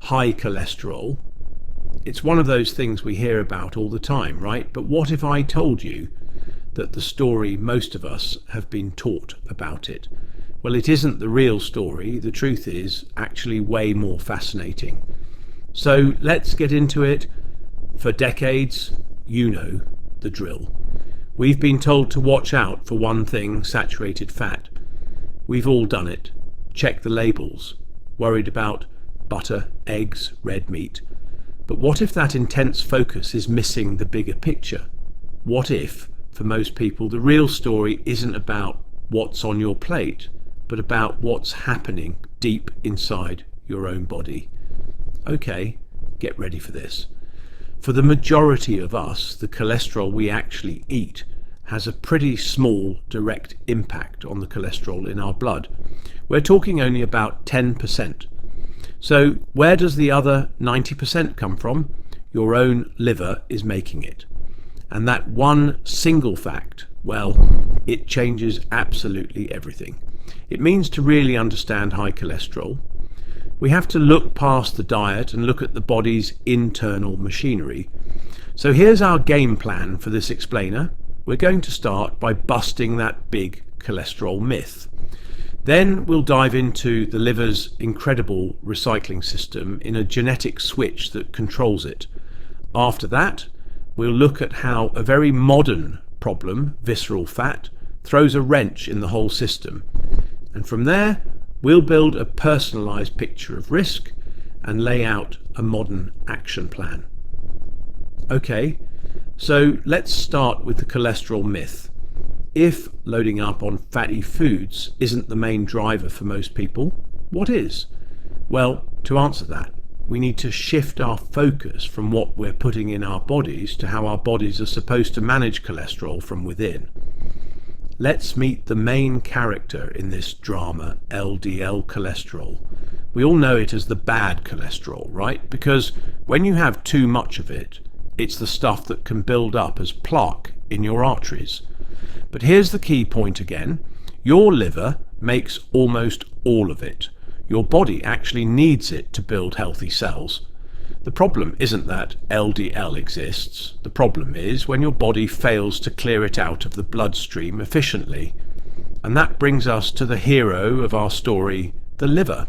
high cholesterol, it's one of those things we hear about all the time, right? But what if I told you that the story most of us have been taught about it? Well, it isn't the real story. The truth is actually way more fascinating. So let's get into it. For decades, you know the drill. We've been told to watch out for one thing, saturated fat. We've all done it. Check the labels. Worried about butter, eggs, red meat. But what if that intense focus is missing the bigger picture? What if, for most people, the real story isn't about what's on your plate, but about what's happening deep inside your own body? Okay, get ready for this. For the majority of us, the cholesterol we actually eat has a pretty small direct impact on the cholesterol in our blood. We're talking only about 10%. So where does the other 90% come from? Your own liver is making it. And that one single fact, well, it changes absolutely everything. It means to really understand high cholesterol, we have to look past the diet and look at the body's internal machinery. So here's our game plan for this explainer. We're going to start by busting that big cholesterol myth. Then we'll dive into the liver's incredible recycling system in a genetic switch that controls it. After that, we'll look at how a very modern problem, visceral fat, throws a wrench in the whole system. And from there, we'll build a personalised picture of risk and lay out a modern action plan. Okay, so let's start with the cholesterol myth. If loading up on fatty foods isn't the main driver for most people, what is? Well, to answer that, we need to shift our focus from what we're putting in our bodies to how our bodies are supposed to manage cholesterol from within. Let's meet the main character in this drama, LDL cholesterol. We all know it as the bad cholesterol, right? Because when you have too much of it, it's the stuff that can build up as plaque in your arteries. But here's the key point again. Your liver makes almost all of it. Your body actually needs it to build healthy cells. The problem isn't that LDL exists. The problem is when your body fails to clear it out of the bloodstream efficiently. And that brings us to the hero of our story, the liver.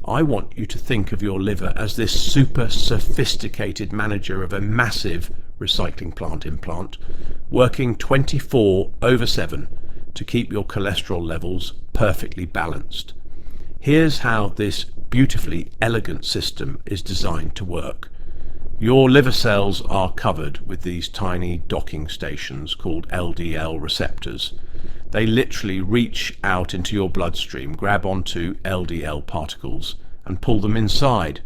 I want you to think of your liver as this super sophisticated manager of a massive recycling plant implant, working 24/7 to keep your cholesterol levels perfectly balanced. Here's how this beautifully elegant system is designed to work. Your liver cells are covered with these tiny docking stations called LDL receptors. They literally reach out into your bloodstream, grab onto LDL particles and pull them inside.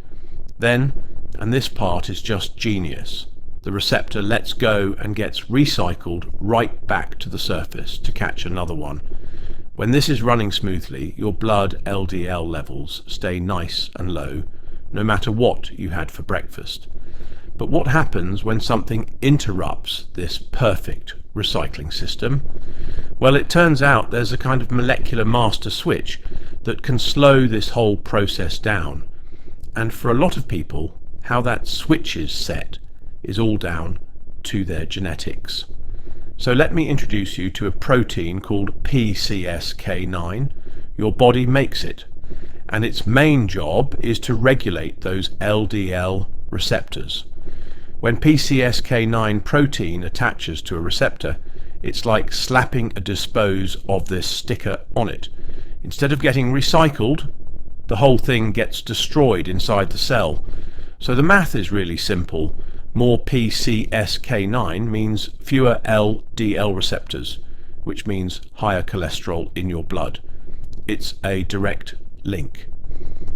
Then, and this part is just genius, the receptor lets go and gets recycled right back to the surface to catch another one. When this is running smoothly, your blood LDL levels stay nice and low, no matter what you had for breakfast. But what happens when something interrupts this perfect recycling system? Well, it turns out there's a kind of molecular master switch that can slow this whole process down. And for a lot of people, how that switch is set is all down to their genetics. So let me introduce you to a protein called PCSK9. Your body makes it, and its main job is to regulate those LDL receptors. When PCSK9 protein attaches to a receptor, it's like slapping a dispose of this sticker on it. Instead of getting recycled, the whole thing gets destroyed inside the cell. So the math is really simple. More PCSK9 means fewer LDL receptors, which means higher cholesterol in your blood. It's a direct link.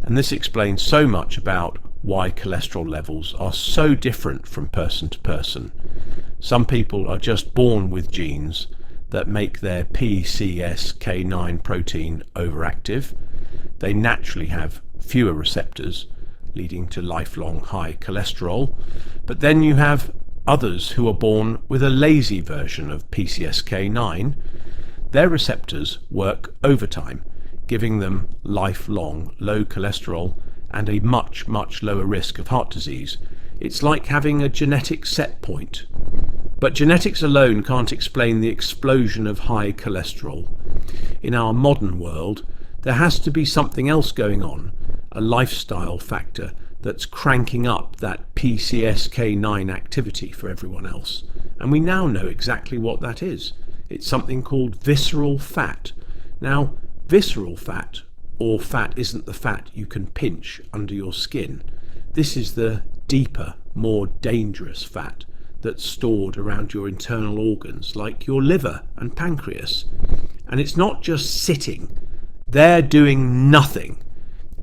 And this explains so much about why cholesterol levels are so different from person to person. Some people are just born with genes that make their PCSK9 protein overactive. They naturally have fewer receptors, leading to lifelong high cholesterol. But then you have others who are born with a lazy version of PCSK9. Their receptors work overtime, giving them lifelong low cholesterol and a much, much lower risk of heart disease. It's like having a genetic set point. But genetics alone can't explain the explosion of high cholesterol. In our modern world, there has to be something else going on, a lifestyle factor that's cranking up that PCSK9 activity for everyone else. And we now know exactly what that is. It's something called visceral fat. Now, visceral fat, or fat isn't the fat you can pinch under your skin. This is the deeper, more dangerous fat that's stored around your internal organs, like your liver and pancreas. And it's not just sitting. They're doing nothing.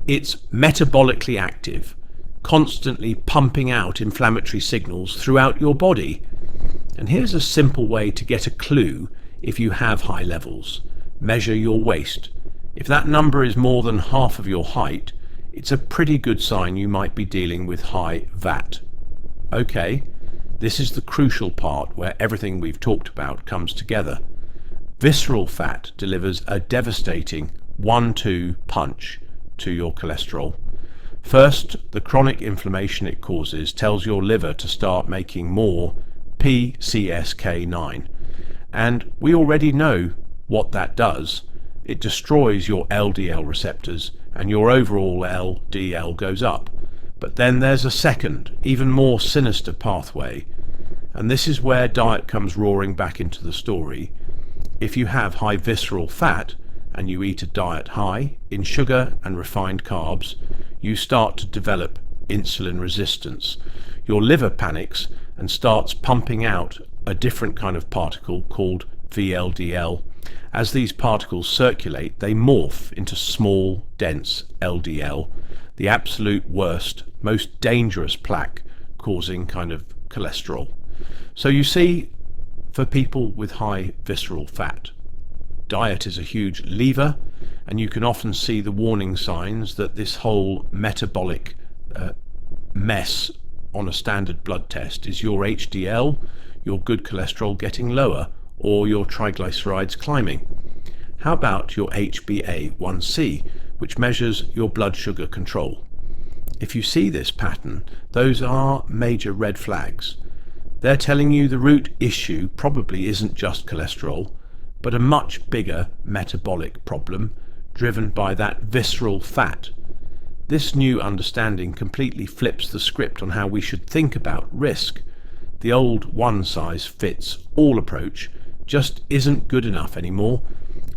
It's metabolically active, constantly pumping out inflammatory signals throughout your body. And here's a simple way to get a clue if you have high levels. Measure your waist. If that number is more than half of your height, it's a pretty good sign you might be dealing with high VAT. Okay, this is the crucial part where everything we've talked about comes together. Visceral fat delivers a devastating 1-2 punch to your cholesterol. First, the chronic inflammation it causes tells your liver to start making more PCSK9. And we already know what that does. It destroys your LDL receptors and your overall LDL goes up. But then there's a second, even more sinister pathway. And this is where diet comes roaring back into the story. If you have high visceral fat and you eat a diet high in sugar and refined carbs, you start to develop insulin resistance. Your liver panics and starts pumping out a different kind of particle called VLDL. As these particles circulate, they morph into small, dense LDL, the absolute worst, most dangerous plaque causing kind of cholesterol. So you see, for people with high visceral fat, diet is a huge lever, and you can often see the warning signs that this whole metabolic mess on a standard blood test is your HDL, your good cholesterol getting lower, or your triglycerides climbing. How about your HbA1c, which measures your blood sugar control? If you see this pattern, those are major red flags. They're telling you the root issue probably isn't just cholesterol, but a much bigger metabolic problem driven by that visceral fat. This new understanding completely flips the script on how we should think about risk. The old one-size-fits-all approach just isn't good enough anymore.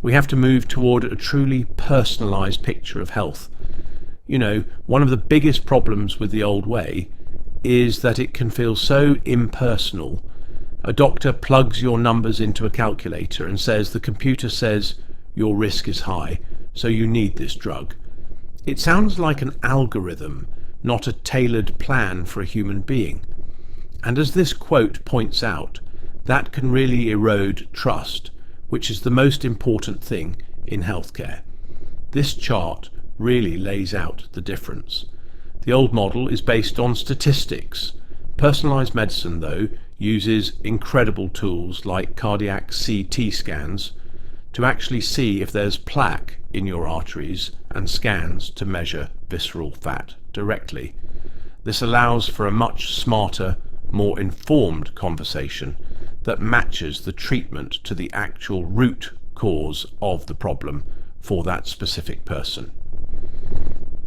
We have to move toward a truly personalised picture of health. You know, one of the biggest problems with the old way is that it can feel so impersonal. A doctor plugs your numbers into a calculator and says the computer says your risk is high, so you need this drug. It sounds like an algorithm, not a tailored plan for a human being. And as this quote points out, that can really erode trust, which is the most important thing in healthcare. This chart really lays out the difference. The old model is based on statistics. Personalised medicine, though, uses incredible tools like cardiac CT scans to actually see if there's plaque in your arteries and scans to measure visceral fat directly. This allows for a much smarter, more informed conversation that matches the treatment to the actual root cause of the problem for that specific person.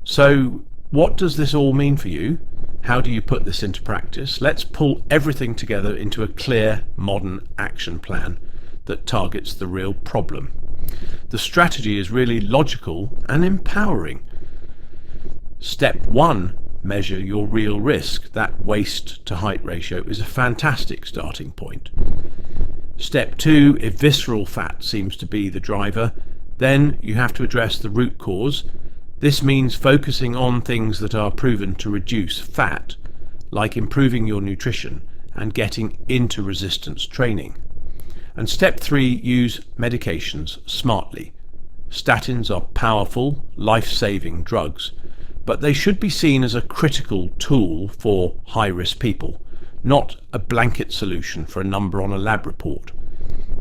So what does this all mean for you? How do you put this into practice? Let's pull everything together into a clear, modern action plan that targets the real problem. The strategy is really logical and empowering. Step 1, measure your real risk. That waist to height ratio is a fantastic starting point. Step 2, if visceral fat seems to be the driver, then you have to address the root cause. This means focusing on things that are proven to reduce fat, like improving your nutrition and getting into resistance training. And step 3, use medications smartly. Statins are powerful, life-saving drugs, but they should be seen as a critical tool for high-risk people, not a blanket solution for a number on a lab report.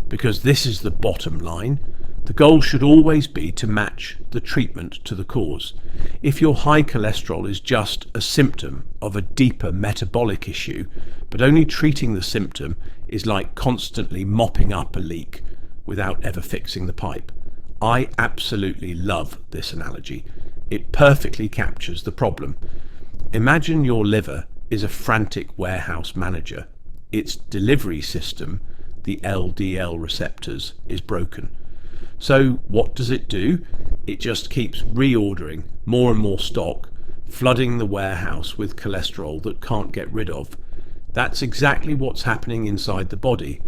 Because this is the bottom line, The goal should always be to match the treatment to the cause. If your high cholesterol is just a symptom of a deeper metabolic issue, but only treating the symptom is like constantly mopping up a leak without ever fixing the pipe. I absolutely love this analogy. It perfectly captures the problem. Imagine your liver is a frantic warehouse manager. Its delivery system, the LDL receptors, is broken. So what does it do? It just keeps reordering more and more stock, flooding the warehouse with cholesterol that can't get rid of. That's exactly what's happening inside the body.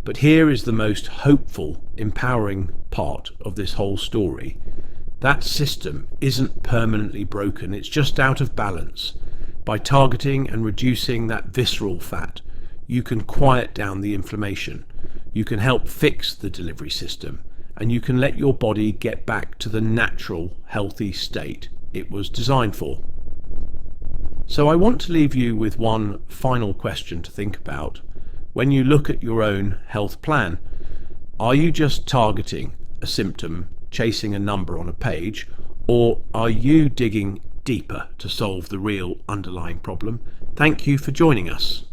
But here is the most hopeful, empowering part of this whole story. That system isn't permanently broken, it's just out of balance. By targeting and reducing that visceral fat, you can quiet down the inflammation. You can help fix the delivery system, and you can let your body get back to the natural, healthy state it was designed for. So I want to leave you with one final question to think about. When you look at your own health plan, are you just targeting a symptom, chasing a number on a page, or are you digging deeper to solve the real underlying problem? Thank you for joining us.